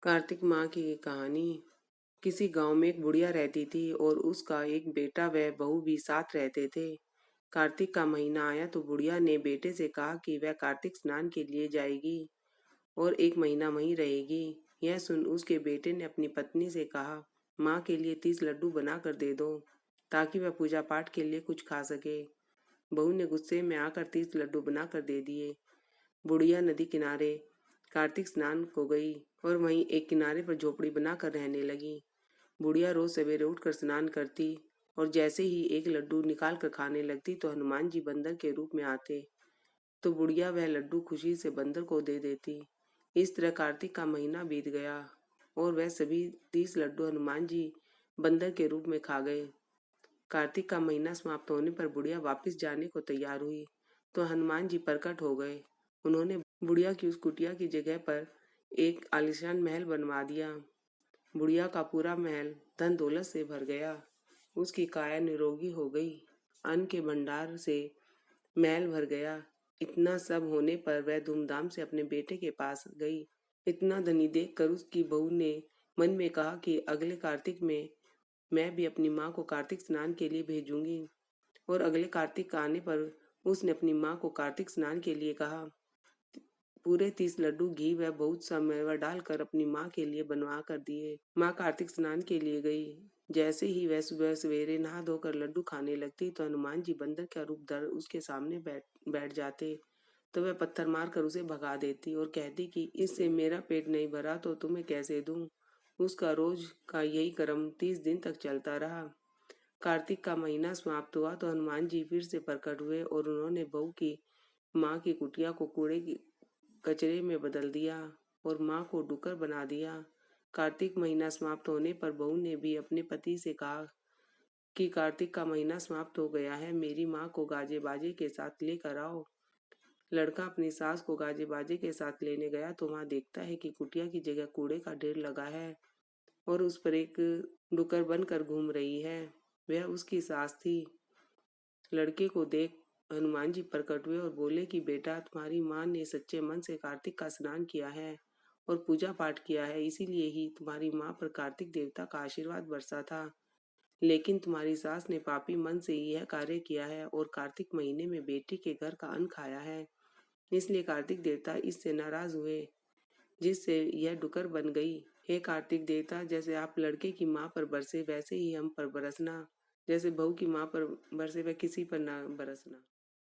कार्तिक माँ की कहानी। किसी गांव में एक बुढ़िया रहती थी और उसका एक बेटा व बहू भी साथ रहते थे। कार्तिक का महीना आया तो बुढ़िया ने बेटे से कहा कि वह कार्तिक स्नान के लिए जाएगी और एक महीना वहीं रहेगी। यह सुन उसके बेटे ने अपनी पत्नी से कहा, माँ के लिए 30 लड्डू बना कर दे दो ताकि वह पूजा पाठ के लिए कुछ खा सके। बहू ने गुस्से में आकर 30 लड्डू बना कर दे दिए। बुढ़िया नदी किनारे कार्तिक स्नान को गई और वहीं एक किनारे पर झोपड़ी बनाकर रहने लगी। बुढ़िया रोज सवेरे उठकर स्नान करती और जैसे ही एक लड्डू निकाल कर खाने लगती तो हनुमान जी बंदर के रूप में आते, तो बुढ़िया वह लड्डू खुशी से बंदर को दे देती। इस तरह कार्तिक का महीना बीत गया और वह सभी 30 लड्डू हनुमान जी बंदर के रूप में खा गए। कार्तिक का महीना समाप्त होने पर बुढ़िया वापस जाने को तैयार हुई तो हनुमान जी प्रकट हो गए। उन्होंने बुढ़िया की उस कुटिया की जगह पर एक आलीशान महल बनवा दिया। बुढ़िया का पूरा महल धन दौलत से भर गया। उसकी काया निरोगी हो गई। अन्न के भंडार से महल भर गया। इतना सब होने पर वह धूमधाम से अपने बेटे के पास गई। इतना धनी देखकर उसकी बहू ने मन में कहा कि अगले कार्तिक में मैं भी अपनी माँ को कार्तिक स्नान के लिए भेजूंगी। और अगले कार्तिक आने पर उसने अपनी माँ को कार्तिक स्नान के लिए कहा। पूरे 30 लड्डू घी व बहुत सा मेवा डालकर अपनी माँ के लिए बनवा कर दिए। माँ कार्तिक स्नान के लिए गई। जैसे ही वह सुबह सवेरे नहा धोकर लड्डू खाने लगती तो हनुमान जी बंदर का रूप धर उसके सामने बैठ बैठ जाते, तो वह पत्थर मारकर उसे भगा देती और कहती कि इससे मेरा पेट नहीं भरा तो तुम्हें कैसे दूं। उसका रोज का यही क्रम 30 दिन तक चलता रहा। कार्तिक का महीना समाप्त हुआ तो हनुमान जी फिर से प्रकट हुए और उन्होंने बहू की माँ की कुटिया को कूड़े की कचरे में बदल दिया और माँ को डुकर बना दिया। कार्तिक महीना समाप्त होने पर बहू ने भी अपने पति से कहा कि कार्तिक का महीना समाप्त हो गया है, मेरी माँ को गाजे बाजे के साथ लेकर आओ। लड़का अपनी सास को गाजे बाजे के साथ लेने गया तो वहां देखता है कि कुटिया की जगह कूड़े का ढेर लगा है और उस पर एक डुकर बनकर घूम रही है। वह उसकी सास थी। लड़के को देख हनुमान जी प्रकट हुए और बोले कि बेटा, तुम्हारी माँ ने सच्चे मन से कार्तिक का स्नान किया है और पूजा पाठ किया है, इसीलिए ही तुम्हारी माँ पर कार्तिक देवता का आशीर्वाद बरसा था। लेकिन तुम्हारी सास ने पापी मन से यह कार्य किया है और कार्तिक महीने में बेटी के घर का अन्न खाया है, इसलिए कार्तिक देवता इससे नाराज हुए, जिससे यह डुकर बन गई। हे कार्तिक देवता, जैसे आप लड़के की माँ पर बरसे वैसे ही हम पर बरसना। जैसे बहू की माँ पर बरसे वह किसी पर ना बरसना।